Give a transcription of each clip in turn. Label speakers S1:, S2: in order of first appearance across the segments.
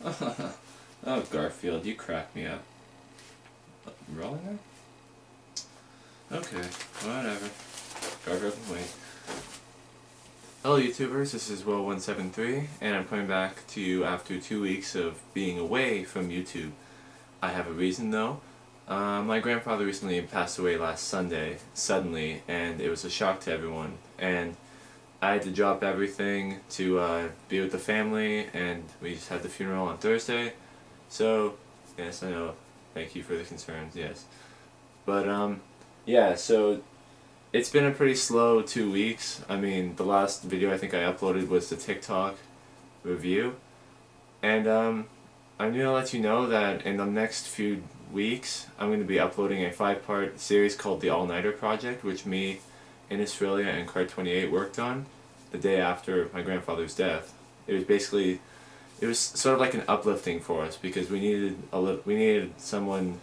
S1: Oh, Garfield, you crack me up. Rolling there? Okay, whatever. Garfield can wait. Hello YouTubers, this is will173, and I'm coming back to you after 2 weeks of being away from YouTube. I have a reason though. My grandfather recently passed away last Sunday, suddenly, and it was a shock to everyone. And I had to drop everything to be with the family, and we just had the funeral on Thursday. So, yes, I know. Thank you for the concerns, yes. But, yeah, so it's been a pretty slow 2 weeks. I mean, the last video I think I uploaded was the TikTok review. And, I'm going to let you know that in the next few weeks, I'm going to be uploading a 5-part series called The All-Nighter Project, which me, innesfrelia, and Card28 worked on the day after my grandfather's death. It was sort of like an uplifting for us because we needed someone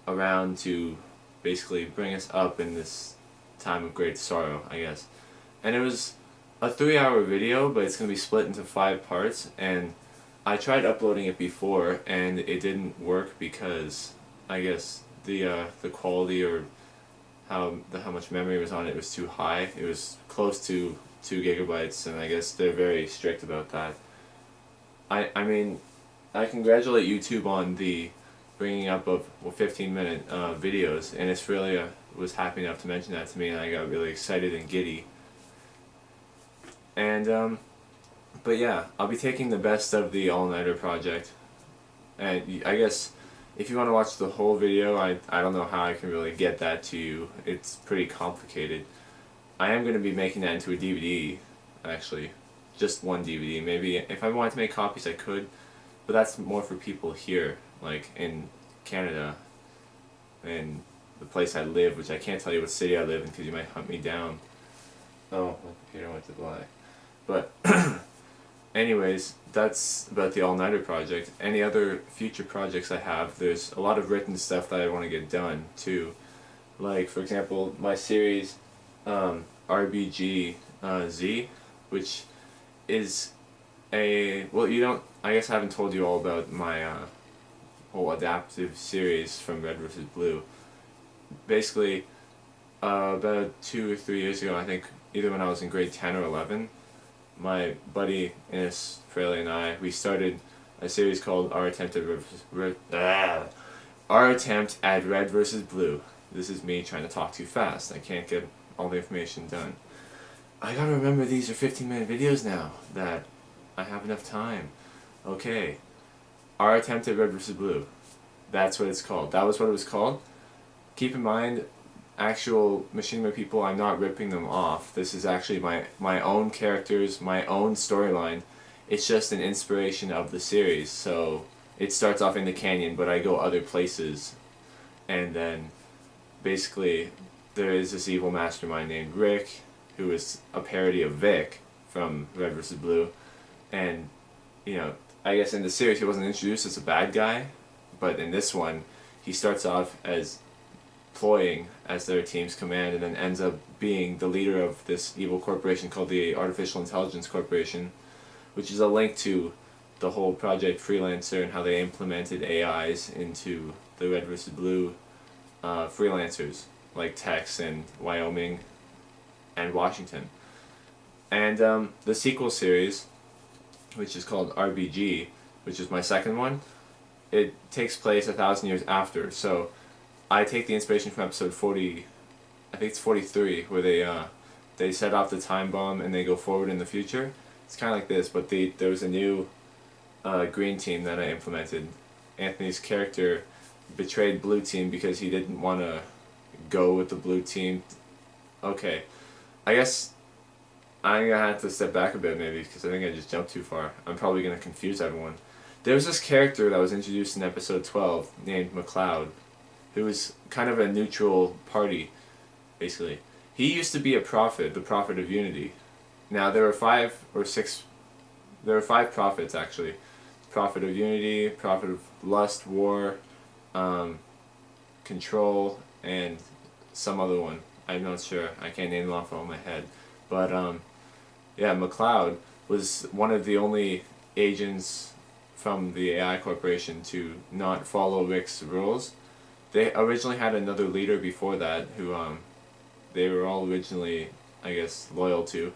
S1: around to basically bring us up in this time of great sorrow, I guess. And it was a 3-hour video, but it's going to be split into 5 parts, and I tried uploading it before and it didn't work because I guess the quality or how much memory was on it was too high. It was close to 2 gigabytes, and I guess they're very strict about that. I mean, I congratulate YouTube on the bringing up of 15-minute videos, and innesfrelia was happy enough to mention that to me, and I got really excited and giddy. And but yeah, I'll be taking the best of the All-Nighter Project, and I guess if you want to watch the whole video, I don't know how I can really get that to you. It's pretty complicated. I am going to be making that into a DVD, actually. Just one DVD. Maybe if I wanted to make copies I could, but that's more for people here, like in Canada, in the place I live, which I can't tell you what city I live in because you might hunt me down. Oh, my computer went to black. But anyways, that's about the All-Nighter Project. Any other future projects I have, there's a lot of written stuff that I want to get done too. Like, for example, my series RBG Z, which is well, I guess I haven't told you all about my whole adaptive series from Red vs. Blue. Basically, about 2 or 3 years ago, I think, either when I was in grade 10 or 11, my buddy innesfrelia and we started a series called Our Attempt at Red vs. Blue. This is me trying to talk too fast. I can't get all the information done. I gotta remember these are 15-minute videos now, that I have enough time. Okay. Our Attempt at Red vs. Blue. That's what it's called. That was what it was called. Keep in mind, actual Machinima people, I'm not ripping them off. This is actually my own characters, my own storyline. It's just an inspiration of the series. So it starts off in the canyon, but I go other places. And then basically there is this evil mastermind named Rick, who is a parody of Vic from Red vs. Blue. And, you know, I guess in the series he wasn't introduced as a bad guy, but in this one he starts off as ploying as their team's command and then ends up being the leader of this evil corporation called the Artificial Intelligence Corporation, which is a link to the whole Project Freelancer and how they implemented AIs into the Red vs. Blue freelancers like Tex and Wyoming and Washington. And the sequel series, which is called RBG, which is my second one, it takes place 1,000 years after. So I take the inspiration from episode 40, I think it's 43, where they set off the time bomb and they go forward in the future. It's kind of like this, but there was a new green team that I implemented. Anthony's character betrayed blue team because he didn't want to go with the blue team. Okay, I guess I'm going to have to step back a bit maybe because I think I just jumped too far. I'm probably going to confuse everyone. There was this character that was introduced in episode 12 named McLeod, who was kind of a neutral party, basically. He used to be a prophet, the prophet of unity. Now there were 5 prophets actually. Prophet of unity, prophet of lust, war, control, and some other one. I'm not sure. I can't name them off of my head. But yeah, McLeod was one of the only agents from the AI Corporation to not follow Rick's rules. They originally had another leader before that who they were all originally, I guess, loyal to,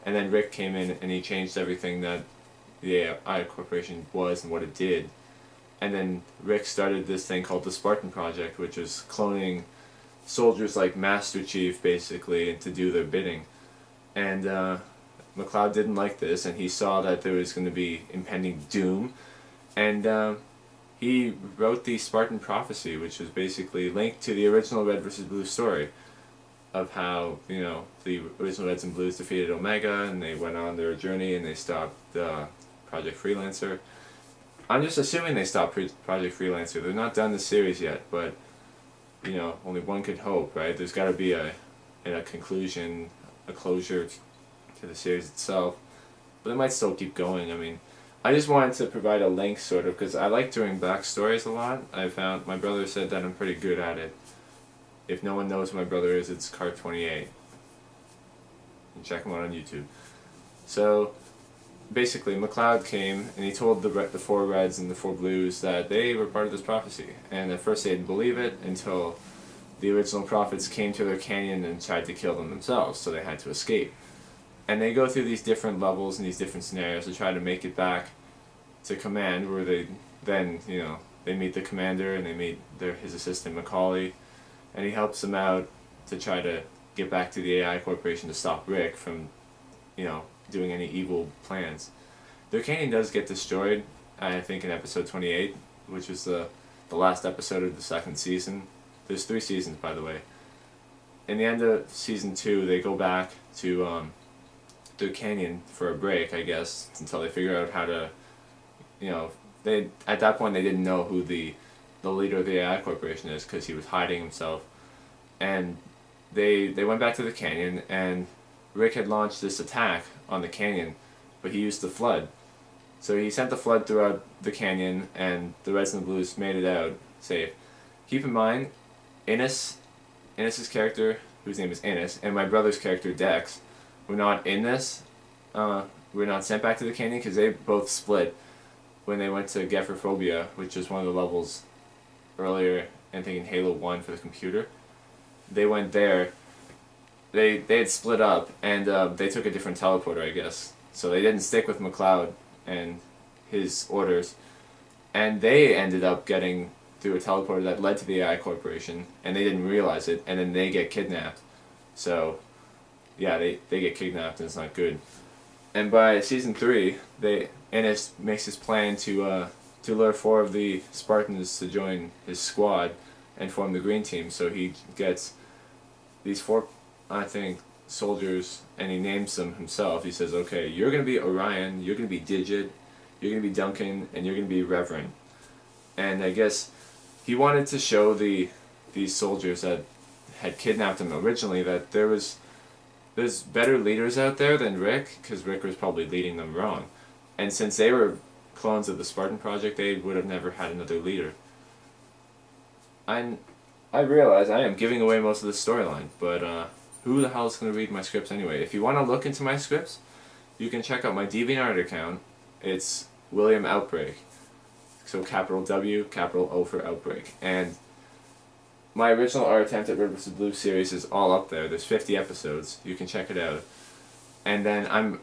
S1: and then Rick came in and he changed everything that the AI Corporation was and what it did. And then Rick started this thing called the Spartan Project, which was cloning soldiers like Master Chief, basically, to do their bidding. And McLeod didn't like this, and he saw that there was going to be impending doom, and he wrote the Spartan Prophecy, which was basically linked to the original Red versus Blue story of how, the original Reds and Blues defeated Omega, and they went on their journey, and they stopped Project Freelancer. I'm just assuming they stopped Project Freelancer. They're not done the series yet, but, only one could hope, right? There's got to be a conclusion, a closure to the series itself, but it might still keep going. I mean, I just wanted to provide a link, sort of, because I like doing backstories a lot. I found my brother said that I'm pretty good at it. If no one knows who my brother is, it's Cart28. You can check him out on YouTube. So basically, McLeod came and he told the 4 Reds and the 4 Blues that they were part of this prophecy. And at first they didn't believe it until the original prophets came to their canyon and tried to kill them themselves, so they had to escape. And they go through these different levels and these different scenarios to try to make it back to command, where they then, they meet the commander and they meet his assistant Macaulay, and he helps them out to try to get back to the AI Corporation to stop Rick from, doing any evil plans. Their canyon does get destroyed, I think, in episode 28, which is the last episode of the 2nd season. There's 3 seasons, by the way. In the end of season 2, they go back to their canyon for a break, I guess, until they figure out how to, they at that point they didn't know who the leader of the AI Corporation is, because he was hiding himself. And they went back to the canyon, and Rick had launched this attack on the canyon, but he used the flood. So he sent the flood throughout the canyon, and the Reds and the Blues made it out safe. Keep in mind, Innes's character, whose name is Innes, and my brother's character Dex, were not in this. Were not sent back to the canyon because they both split when they went to Gephyrophobia, which is one of the levels earlier, I think in Halo 1 for the computer. They went there. They had split up, and they took a different teleporter, I guess. So they didn't stick with McLeod and his orders, and they ended up getting through a teleporter that led to the AI Corporation, and they didn't realize it, and then they get kidnapped. So, yeah, they get kidnapped, and it's not good. And by season 3, Innes makes his plan to lure 4 of the Spartans to join his squad and form the Green Team. So he gets these 4, I think, soldiers, and he names them himself. He says, okay, you're going to be Orion, you're going to be Digit, you're going to be Duncan, and you're going to be Reverend. And I guess he wanted to show these soldiers that had kidnapped him originally that there's better leaders out there than Rick, because Rick was probably leading them wrong. And since they were clones of the Spartan Project, they would have never had another leader. I realize I am giving away most of the storyline, but who the hell is going to read my scripts anyway? If you want to look into my scripts, you can check out my DeviantArt account. It's William Outbreak. So capital W, capital O for Outbreak. And my original art attempt at Red vs. Blue series is all up there. There's 50 episodes. You can check it out. And then I'm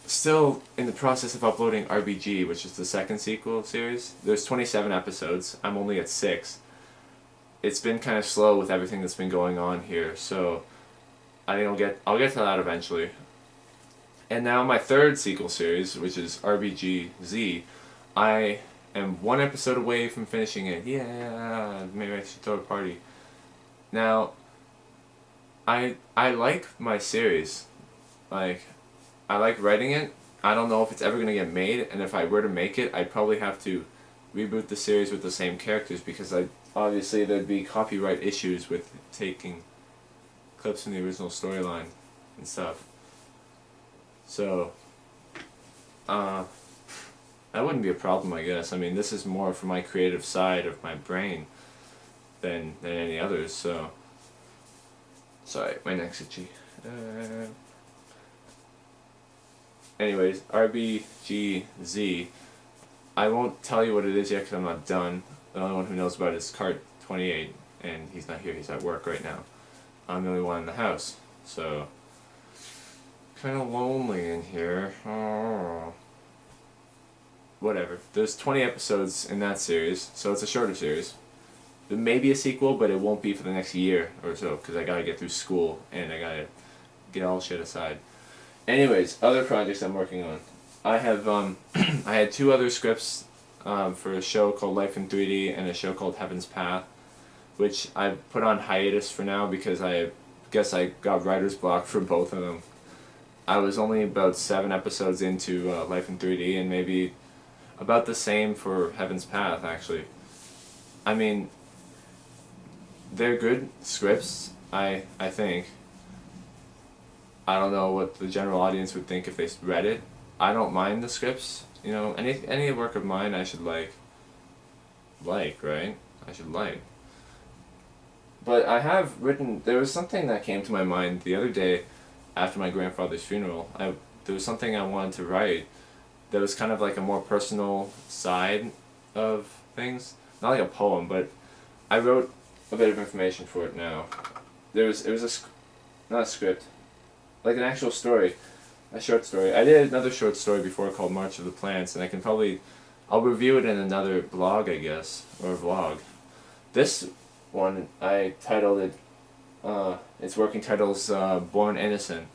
S1: still in the process of uploading RBG, which is the 2nd sequel series. There's 27 episodes. I'm only at 6. It's been kind of slow with everything that's been going on here, so I think I'll get to that eventually. And now my 3rd sequel series, which is RBG-Z, I am 1 episode away from finishing it. Yeah, maybe I should throw a party. Now, I like my series. Like, I like writing it. I don't know if it's ever going to get made, and if I were to make it, I'd probably have to reboot the series with the same characters, because obviously there'd be copyright issues with taking clips from the original storyline and stuff. So, that wouldn't be a problem, I guess. I mean, this is more for my creative side of my brain than any others, so... Sorry, my neck's itchy. Anyways, RBGZ, I won't tell you what it is yet because I'm not done. The only one who knows about it is Cart 28, and he's not here. He's at work right now. I'm the only one in the house, so kind of lonely in here. Oh. Whatever. There's 20 episodes in that series, so it's a shorter series. There may be a sequel, but it won't be for the next year or so because I gotta get through school and I gotta get all shit aside. Anyways, other projects I'm working on. I have I had 2 other scripts for a show called Life in 3D and a show called Heaven's Path, which I put on hiatus for now because I guess I got writer's block for both of them. I was only about 7 episodes into Life in 3D and maybe about the same for Heaven's Path actually. I mean, they're good scripts, I think. I don't know what the general audience would think if they read it. I don't mind the scripts. You know, any work of mine I should like, right? I should like. But I have written, there was something that came to my mind the other day after my grandfather's funeral. There was something I wanted to write that was kind of like a more personal side of things. Not like a poem, but I wrote a bit of information for it now. It was not a script, like an actual story, a short story. I did another short story before called March of the Plants, and I'll review it in another blog, I guess, or vlog. This one, I titled it, its working title's Born Innocent,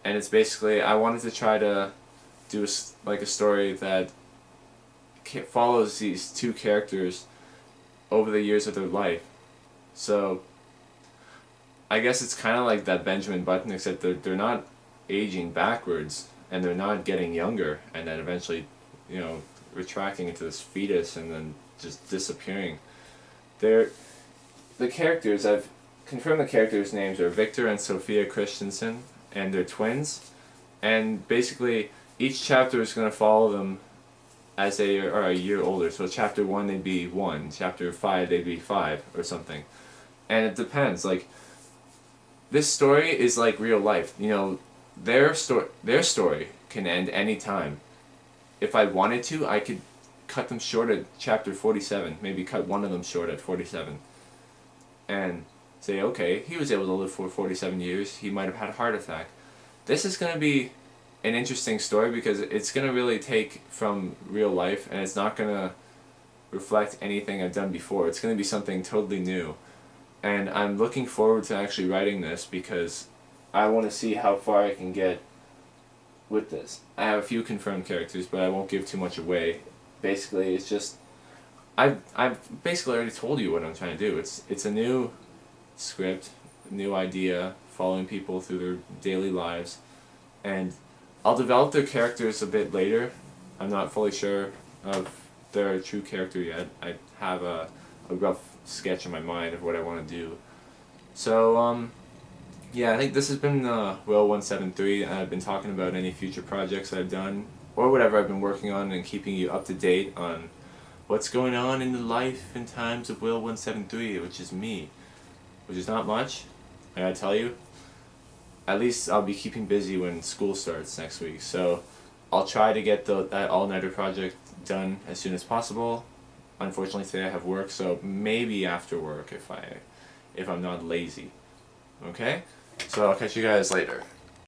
S1: and it's basically, I wanted to try to do like a story that follows these 2 characters over the years of their life. So I guess it's kind of like that Benjamin Button, except they're not aging backwards and they're not getting younger and then eventually, you know, retracting into this fetus and then just disappearing. The characters, I've confirmed the characters' names are Victor and Sophia Christensen, and they're twins, and basically each chapter is going to follow them as they are a year older. So chapter 1 they'd be 1, chapter 5 they'd be 5 or something. And it depends, like, this story is like real life. You know, their story can end any time. If I wanted to, I could cut them short at chapter 47, maybe cut one of them short at 47. And say, okay, he was able to live for 47 years, he might have had a heart attack. This is going to be an interesting story because it's going to really take from real life and it's not going to reflect anything I've done before. It's going to be something totally new. And I'm looking forward to actually writing this because I want to see how far I can get with this. I have a few confirmed characters, but I won't give too much away. Basically, it's just I've basically already told you what I'm trying to do. It's a new script, a new idea, following people through their daily lives, and I'll develop their characters a bit later. I'm not fully sure of their true character yet. I have a rough sketch in my mind of what I want to do. So, yeah, I think this has been will173, and I've been talking about any future projects I've done, or whatever I've been working on, and keeping you up to date on what's going on in the life and times of will173, which is me. Which is not much, I gotta tell you. At least I'll be keeping busy when school starts next week, so I'll try to get that all-nighter project done as soon as possible. Unfortunately today I have work, so maybe after work if I'm not lazy. Okay? So I'll catch you guys later.